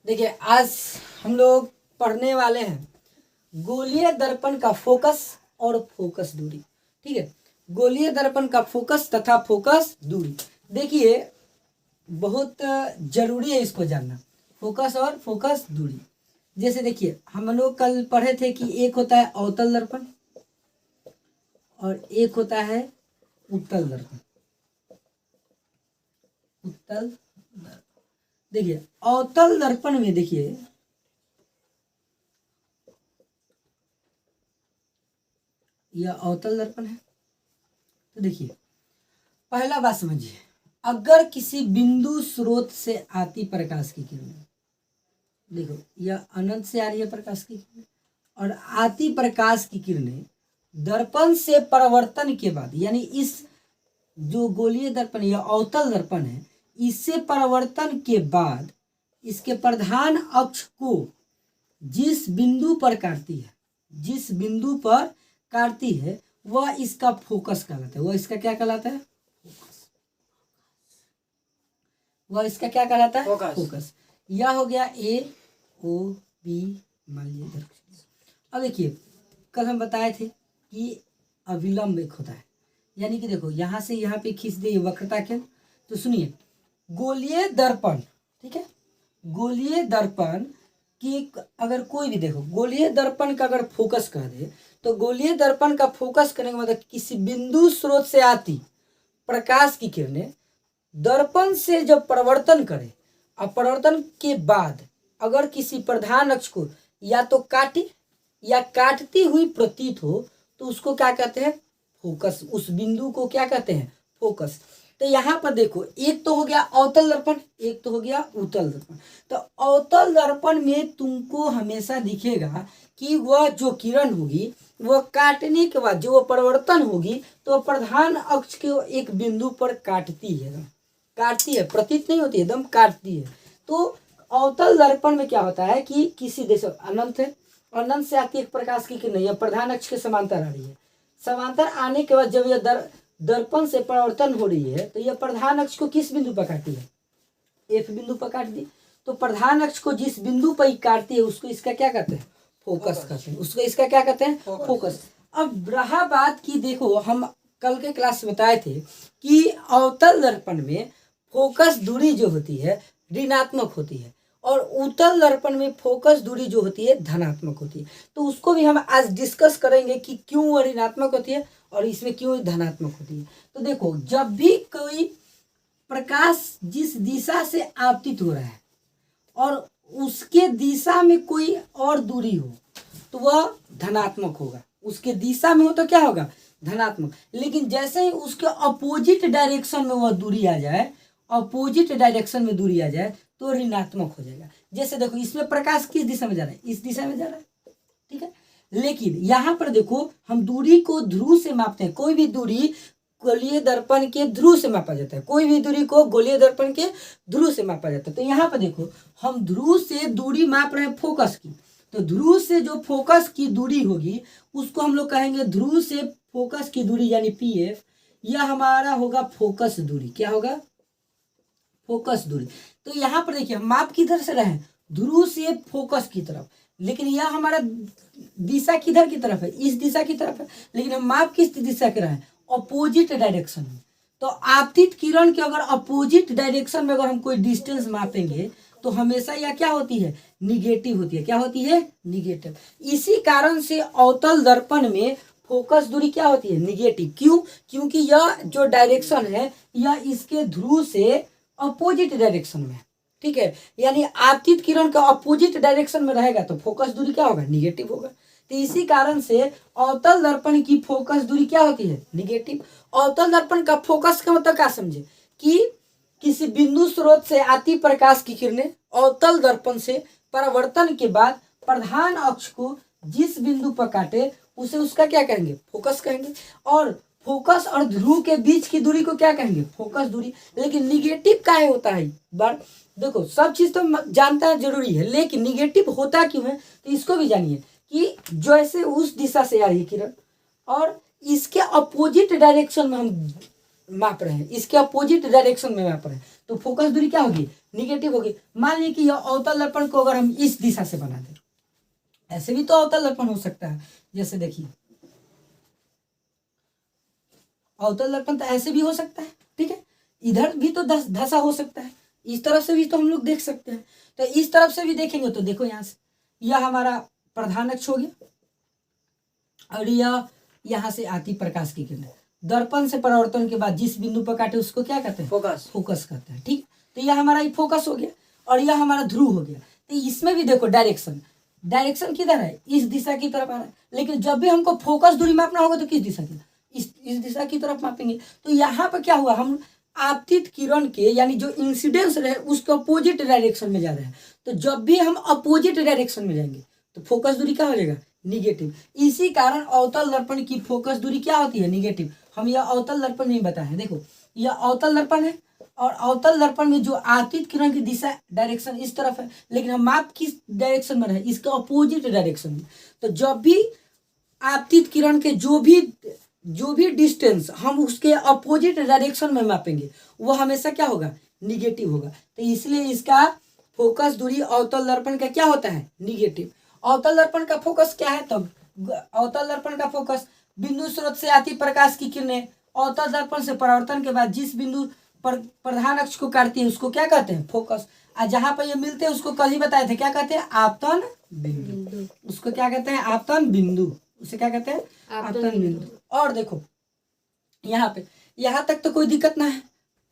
देखिए आज हम लोग पढ़ने वाले हैं गोलीय दर्पण का फोकस और फोकस दूरी। ठीक है, गोलीय दर्पण का फोकस तथा फोकस दूरी। देखिए बहुत जरूरी है इसको जानना, फोकस और फोकस दूरी। जैसे देखिए हम लोग कल पढ़े थे कि एक होता है अवतल दर्पण और एक होता है उत्तल दर्पण। उत्तल दर्पण, देखिए अवतल दर्पण में देखिए यह अवतल दर्पण है। तो देखिए पहला बात समझिए, अगर किसी बिंदु स्रोत से आती प्रकाश की किरण, देखो यह अनंत से आ रही है प्रकाश की किरण, और आती प्रकाश की किरणें दर्पण से परावर्तन के बाद, यानी इस जो गोलीय दर्पण या अवतल दर्पण है, इससे परावर्तन के बाद इसके प्रधान अक्ष को जिस बिंदु पर काटती है, जिस बिंदु पर काटती है वह इसका फोकस कहलाता है। वह इसका क्या कहलाता है? वह इसका क्या कहलाता है? फोकस। यह हो गया ए ओ बी, मान लीजिए। अब देखिए कल हम बताए थे कि अविलंब एक होता है, यानी कि देखो यहाँ से यहाँ पे खींच दे वक्रता के। तो सुनिए गोलीय दर्पण, ठीक है, गोलीय दर्पण की अगर कोई भी देखो गोलीय दर्पण का अगर फोकस कर दे तो गोलीय दर्पण का फोकस करने का मतलब किसी बिंदु स्रोत से आती प्रकाश की किरणें दर्पण से जब परिवर्तन करे और परिवर्तन के बाद अगर किसी प्रधान अक्ष को या तो काटे या काटती हुई प्रतीत हो तो उसको क्या कहते हैं? फोकस। उस बिंदु को क्या कहते हैं? फोकस। तो यहाँ पर देखो एक तो हो गया अवतल दर्पण, एक तो हो गया उत्तल दर्पण। तो अवतल दर्पण में तुमको हमेशा दिखेगा कि वह जो किरण होगी वह काटने के बाद जो परिवर्तन होगी तो प्रधान अक्ष के एक बिंदु पर काटती है, काटती है, प्रतीत नहीं होती, एकदम काटती है। तो अवतल दर्पण में क्या होता है कि किसी जैसे अनंत है, अनंत से आती एक प्रकाश की किरण यह प्रधान अक्ष के समांतर आ रही है। समांतर आने के बाद जब यह दर्पण से परावर्तन हो रही है तो यह प्रधान अक्ष को किस बिंदु पर काटती है? एफ बिंदु पर काट दी। तो प्रधान अक्ष को जिस बिंदु पर काटती है उसको इसका क्या कहते हैं? फोकस कहते हैं। उसको इसका क्या कहते हैं? फोकस। अब रहा बात की देखो हम कल के क्लास में बताए थे कि अवतल दर्पण में फोकस दूरी जो होती है ऋणात्मक होती है और उत्तल दर्पण में फोकस दूरी जो होती है धनात्मक होती है। तो उसको भी हम आज डिस्कस करेंगे कि क्यों वह ऋणात्मक होती है और इसमें क्यों धनात्मक होती है। तो देखो जब भी कोई प्रकाश जिस दिशा से आपतित हो रहा है और उसके दिशा में कोई और दूरी हो तो वह धनात्मक होगा। उसके दिशा में हो तो क्या होगा? धनात्मक। लेकिन जैसे ही उसके अपोजिट डायरेक्शन में वह दूरी आ जाए, अपोजिट डायरेक्शन में दूरी आ जाए तो ऋणात्मक हो जाएगा। जैसे देखो इसमें प्रकाश किस दिशा में जा रहा है? इस दिशा में जा रहा है, ठीक है। लेकिन यहाँ पर देखो हम दूरी को ध्रुव से मापते हैं। कोई भी दूरी गोलीय दर्पण के ध्रुव से मापा जाता है, कोई भी दूरी को गोलीय दर्पण के ध्रुव से मापा जाता है। तो यहाँ पर देखो हम ध्रुव से दूरी माप रहे हैं फोकस की, तो ध्रुव से जो फोकस की दूरी होगी उसको हम लोग कहेंगे ध्रुव से फोकस की दूरी यानी पी एफ। यह हमारा होगा फोकस दूरी। क्या होगा? फोकस दूरी। तो यहाँ पर देखिए हम माप किधर से रहे हैं? ध्रुव से फोकस की तरफ, लेकिन यह हमारा दिशा किधर की तरफ है? इस दिशा की तरफ है। लेकिन हम माप किस दिशा के रहे हैं? अपोजिट डायरेक्शन में। तो आपतित किरण के अगर अपोजिट डायरेक्शन में अगर हम कोई डिस्टेंस मापेंगे तो हमेशा यह क्या होती है? निगेटिव होती है। क्या होती है? निगेटिव। इसी कारण से अवतल दर्पण में फोकस दूरी क्या होती है? निगेटिव। क्यों? क्योंकि यह जो डायरेक्शन है यह इसके ध्रुव से अपोजिट डायरेक्शन में, ठीक है। यानी आपतित किरण का अपोजिट डायरेक्शन में रहेगा तो फोकस दूरी क्या होगा? निगेटिव होगा। तो इसी कारण से अवतल दर्पण की फोकस दूरी क्या होती है? निगेटिव। अवतल दर्पण का फोकस का मतलब क्या समझे कि किसी बिंदु स्रोत से आती प्रकाश की किरणें अवतल दर्पण से परावर्तन के बाद प्रधान अक्ष को जिस बिंदु पर काटे उसे उसका क्या कहेंगे? फोकस कहेंगे। और फोकस और ध्रुव के बीच की दूरी को क्या कहेंगे? फोकस दूरी। लेकिन निगेटिव काहे होता है? बार देखो सब चीज तो जानना जरूरी है, लेकिन निगेटिव होता क्यों है तो इसको भी जानिए कि जैसे उस दिशा से आ रही किरण और इसके अपोजिट डायरेक्शन में हम माप रहे हैं, इसके अपोजिट डायरेक्शन में माप रहे हैं, तो फोकस दूरी क्या होगी, निगेटिव होगी। मान लीजिए कि यह अवतल दर्पण को अगर हम इस दिशा से बना दें, ऐसे भी तो अवतल दर्पण हो सकता है, जैसे देखिए अवतल दर्पण तो ऐसे भी हो सकता है, ठीक है, इधर भी तो धसा हो सकता है, इस तरफ से भी तो हम लोग देख सकते हैं। तो इस तरफ से भी देखेंगे तो देखो यहाँ से यह हमारा प्रधान अक्ष हो गया और यह यहाँ से आती प्रकाश की किरण। दर्पण से परावर्तन के बाद जिस बिंदु पर काटे उसको क्या कहते हैं, फोकस, फोकस कहते हैं, ठीक। तो यह हमारा फोकस हो गया और यह हमारा ध्रुव हो गया। तो इसमें भी देखो डायरेक्शन, डायरेक्शन किधर है, इस दिशा की तरफ आ रहा है, लेकिन जब भी हमको फोकस दूरी मापना होगा तो किस दिशा की, इस दिशा की तरफ मापेंगे। तो यहाँ पर क्या हुआ, हम आपतित किरण के यानी जो इंसिडेंस रहे उसके अपोजिट डायरेक्शन में जा रहे हैं। तो जब भी हम अपोजिट डायरेक्शन में जाएंगे तो फोकस दूरी क्या हो जाएगा, निगेटिव। इसी कारण अवतल दर्पण की फोकस दूरी क्या होती है, निगेटिव। हम यह अवतल दर्पण नहीं बताए हैं, देखो यह अवतल दर्पण है और अवतल दर्पण में जो आपतित किरण की दिशा डायरेक्शन इस तरफ है, लेकिन हम माप किस डायरेक्शन में रहे, इसके अपोजिट डायरेक्शन में। तो जब भी आपतित किरण के जो भी डिस्टेंस हम उसके अपोजिट डायरेक्शन में मापेंगे वो हमेशा क्या होगा, निगेटिव होगा। तो इसलिए इसका फोकस दूरी अवतल दर्पण का क्या होता है, निगेटिव। अवतल दर्पण का फोकस क्या है, तब अवतल दर्पण का फोकस बिंदु स्रोत से आती प्रकाश की किरणें अवतल दर्पण से परावर्तन के बाद जिस बिंदु पर प्रधान अक्ष को काटती है उसको क्या कहते हैं, फोकस। और जहां पर ये मिलते हैं उसको कल ही बताए थे, क्या कहते हैं, आपतन बिंदु। उसको क्या कहते हैं, आपतन बिंदु। उसे क्या कहते हैं, आपतन बिंदु। और देखो यहाँ तक तो कोई दिक्कत ना है।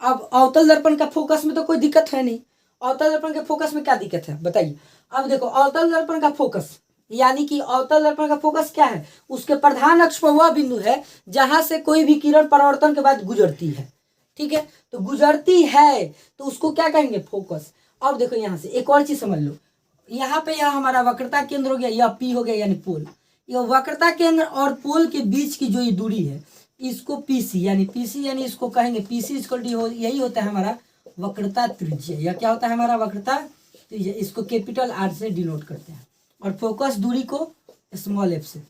अब अवतल दर्पण का फोकस में तो कोई दिक्कत है नहीं। अवतल दर्पण के फोकस में क्या दिक्कत है बताइए। अब देखो अवतल दर्पण का फोकस यानी कि अवतल दर्पण का फोकस क्या है, उसके प्रधान अक्ष पर वह बिंदु है जहां से कोई भी किरण परावर्तन के बाद गुजरती है, ठीक है। तो गुजरती है तो उसको क्या कहेंगे, फोकस। अब देखो यहाँ से एक और चीज समझ लो, यहाँ पे यह हमारा वक्रता केंद्र हो गया, यह पी हो गया यानी पोल। यह वक्रता केंद्र और पोल के बीच की जो ये दूरी है इसको पीसी यानी इसको कहेंगे पीसी इक्वल टू यही होता है हमारा वक्रता त्रिज्या। यह क्या होता है हमारा वक्रता त्रिज्या, इसको कैपिटल आर से डिनोट करते हैं और फोकस दूरी को स्मॉल एफ से,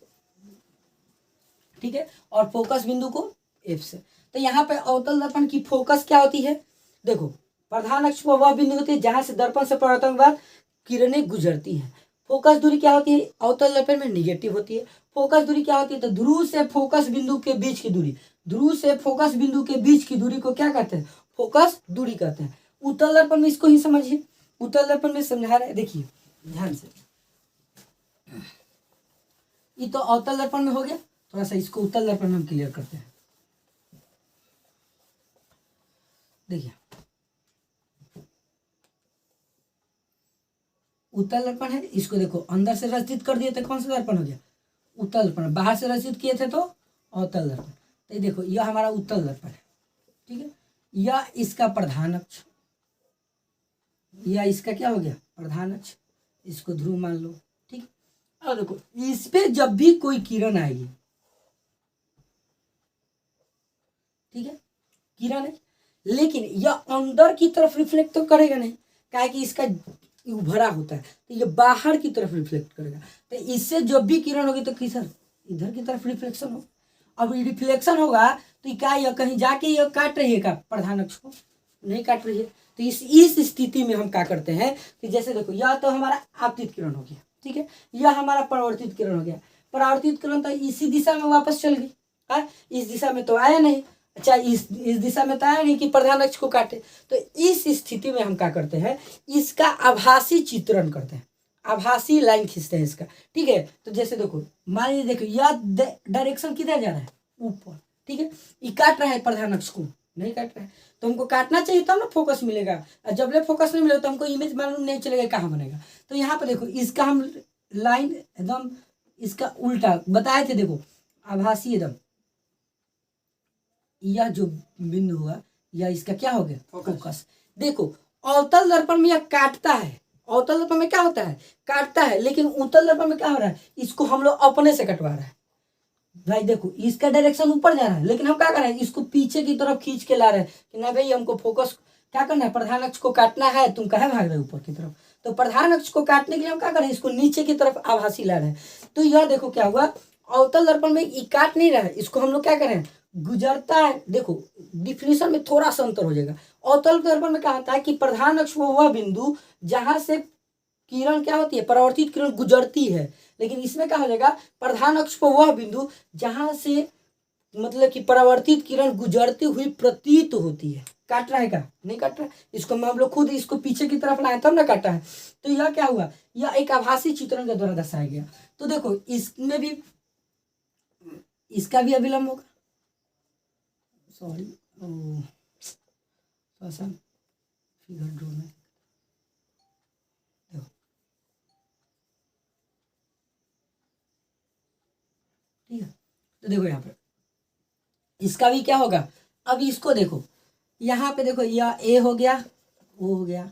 ठीक है, और फोकस बिंदु को एफ से। तो यहाँ पे अवतल दर्पण की फोकस क्या होती है, देखो प्रधान अक्ष पर वह बिंदु होती है जहां से दर्पण से परावर्तन के बाद किरणें गुजरती हैं। फोकस दूरी क्या होती है, अवतल दर्पण में निगेटिव होती है। फोकस दूरी क्या होती है, तो ध्रुव से फोकस बिंदु के बीच की दूरी, ध्रुव से फोकस बिंदु के बीच की दूरी को क्या कहते हैं, फोकस दूरी कहते हैं। उत्तल दर्पण में इसको ही समझिए, उत्तल दर्पण में समझा रहे, देखिए ध्यान से, ये तो अवतल दर्पण में हो गया, थोड़ा सा इसको उत्तल दर्पण में हम क्लियर करते हैं। देखिए उत्तल दर्पण है, इसको देखो अंदर से रचित कर दिए तो कौन सा दर्पण हो गया, उत्तल दर्पण। बाहर से रचित किए थे तो अवतल दर्पण। तो देखो यह हमारा उत्तल दर्पण है, ठीक है, यह इसका प्रधान अक्ष, यह इसका क्या हो गया, प्रधान अक्ष, इसको ध्रुव मान लो, ठीक। और देखो इस पे जब भी कोई किरण आएगी, ठीक है, किरण है, लेकिन यह अंदर की तरफ रिफ्लेक्ट तो करेगा नहीं, क्या है कि इसका उभरा होता है, तो ये बाहर की तरफ रिफ्लेक्ट करेगा। तो इससे जब भी किरण होगी तो किधर, इधर की तरफ रिफ्लेक्शन हो। अब रिफ्लेक्शन होगा तो क्या यह कहीं जाके यह काट रही है क्या, प्रधान अक्ष को, नहीं काट रही है। तो इस स्थिति में हम क्या करते हैं कि जैसे देखो यह तो हमारा आपतित किरण हो गया, ठीक है, यह हमारा परावर्तित किरण हो गया। परावर्तित किरण तो इसी दिशा में वापस चल गई, हाँ, इस दिशा में तो आया नहीं, अच्छा इस दिशा में तो आया नहीं कि प्रधान अक्ष को काटे। तो इस स्थिति में हम क्या करते हैं, इसका आभासी चित्रण करते हैं, आभासी लाइन खींचते हैं इसका, ठीक है। तो जैसे देखो मान लीजिए, देखो यह डायरेक्शन किधर जा रहा है, ऊपर, ठीक है, ये काट रहा है प्रधान अक्ष को, नहीं काट रहा है, तो हमको काटना चाहिए तब ना फोकस मिलेगा। और जब ले फोकस नहीं मिलेगा तो हमको इमेज मालूम नहीं चलेगा कहाँ बनेगा। तो यहाँ पे देखो इसका हम लाइन एकदम इसका उल्टा बताए थे, देखो आभासी एकदम, यह जो बिंदु हुआ यह इसका क्या हो गया, फोकस। देखो अवतल दर्पण में यह काटता है, अवतल दर्पण में क्या होता है, काटता है, लेकिन उत्तल दर्पण में क्या हो रहा है, इसको हम लोग अपने से कटवा रहा है। भाई देखो इसका डायरेक्शन ऊपर जा रहा है, लेकिन हम क्या कर रहे हैं, इसको पीछे की तरफ खींच के ला रहे हैं कि ना भाई हमको फोकस क्या करना है, प्रधान अक्ष को काटना है, तुम कहाँ भाग रहे हो ऊपर की तरफ। तो प्रधान अक्ष को काटने के लिए हम क्या कर रहे हैं, इसको नीचे की तरफ आभासी ला रहे हैं। तो यह देखो क्या हुआ, अवतल दर्पण में ये काट नहीं रहा है, इसको हम लोग क्या कर रहे हैं, गुजरता है। देखो डिफिनेशन में थोड़ा सा अंतर हो जाएगा, अवतल दर्पण में क्या होता है कि प्रधान अक्ष वो वह बिंदु जहां से किरण क्या होती है, परावर्तित किरण गुजरती है। लेकिन इसमें क्या हो जाएगा, प्रधान अक्ष पर वह बिंदु जहां से मतलब कि परावर्तित किरण गुजरती हुई प्रतीत होती है। काट रहा है क्या, नहीं काट रहा है, इसको हम लोग खुद इसको पीछे की तरफ लाए तब ना काटा है। तो यह क्या हुआ, यह एक आभासी चित्रण के द्वारा दर्शाया गया। तो देखो इसमें भी इसका भी अविलंब होगा, सॉरी फिगर ड्रॉ में देखो, ठीक है। तो देखो यहाँ पे इसका भी क्या होगा, अब इसको देखो यहाँ पे देखो, यह ए हो गया, ओ हो गया,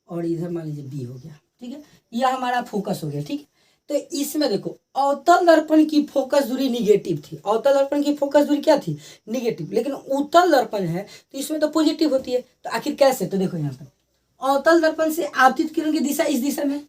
और इधर मान लीजिए बी हो गया, ठीक है। यह हमारा फोकस हो गया, ठीक है। तो इसमें देखो अवतल दर्पण की फोकस दूरी निगेटिव थी, अवतल दर्पण की फोकस दूरी क्या थी, निगेटिव। लेकिन उत्तल दर्पण है तो इसमें तो पॉजिटिव होती है। तो आखिर कैसे, तो देखो यहाँ पे अवतल दर्पण से आपतित किरण की दिशा इस दिशा में,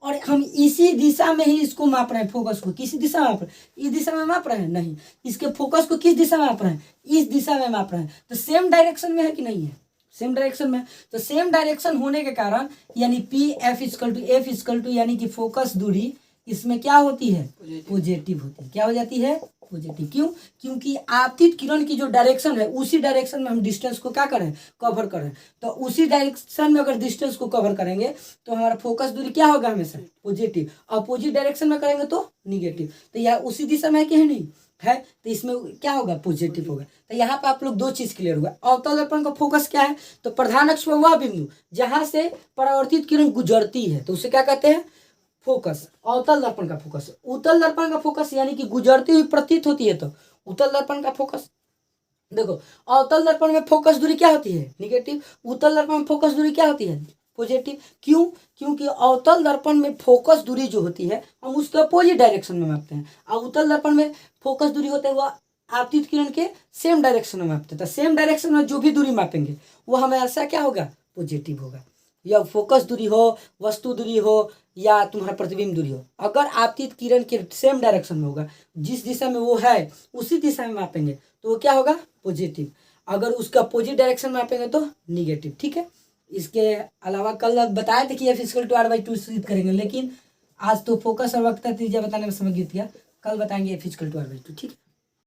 और हम इसी दिशा में ही इसको माप रहे हैं, फोकस को किसी दिशा में माप रहे हैं, इस दिशा में माप रहे हैं नहीं, इसके फोकस को किस दिशा में माप रहे हैं, इस दिशा में माप रहे हैं। तो सेम डायरेक्शन में है कि नहीं है, सेम डायरेक्शन में। तो सेम डायरेक्शन होने के कारण यानी पी एफ इक्वल टू यानी कि फोकस दूरी इसमें क्या होती है, पॉजिटिव होती है। क्या हो जाती है, पॉजिटिव। क्यों, क्योंकि आपतित किरण की जो डायरेक्शन है उसी डायरेक्शन में हम डिस्टेंस को क्या करें, कवर करें। तो उसी डायरेक्शन में अगर डिस्टेंस को कवर करेंगे तो हमारा फोकस दूरी क्या होगा, हमेशा पॉजिटिव। अपोजिट डायरेक्शन में करेंगे तो निगेटिव। तो यह उसी दिशा में है कि नहीं है, तो इसमें क्या होगा, पॉजिटिव होगा। तो यहाँ पे आप लोग दो चीज क्लियर हुआ। अवतल दर्पण का फोकस क्या है, तो प्रधान अक्ष पर वह बिंदु जहां से परावर्तित किरण गुजरती है, तो उसे क्या कहते हैं, फोकस। अवतल दर्पण का फोकस, उत्तल दर्पण का फोकस यानी कि गुजरती हुई प्रतीत होती है, तो उत्तल दर्पण का फोकस। देखो अवतल दर्पण में फोकस दूरी क्या होती है, निगेटिव। उत्तल दर्पण में फोकस दूरी क्या होती है, पॉजिटिव। क्यों, क्योंकि अवतल दर्पण में फोकस दूरी जो होती है हम उसके अपोजिट डायरेक्शन में मापते हैं, और उत्तल दर्पण में फोकस दूरी होता है वह आपतित किरण के सेम डायरेक्शन में मापते हैं। तो सेम डायरेक्शन में जो भी दूरी मापेंगे वो हमेशा क्या होगा, पॉजिटिव होगा। या फोकस दूरी हो, वस्तु दूरी हो, या तुम्हारा प्रतिबिंब दूरी हो, अगर आपतित किरण के सेम डायरेक्शन में होगा, जिस दिशा में वो है उसी दिशा में मापेंगे तो वो क्या होगा, पॉजिटिव। अगर उसका अपोजिट डायरेक्शन में मापेंगे तो निगेटिव, ठीक है। इसके अलावा कल बताए थे कि एफ इक्वल टू r/2 सिद्ध करेंगे, लेकिन आज तो फोकस और वक्रता त्रिज्या बताने में समय बीत गया। कल बताएंगे एफ इक्वल टू r/2, ठीक है।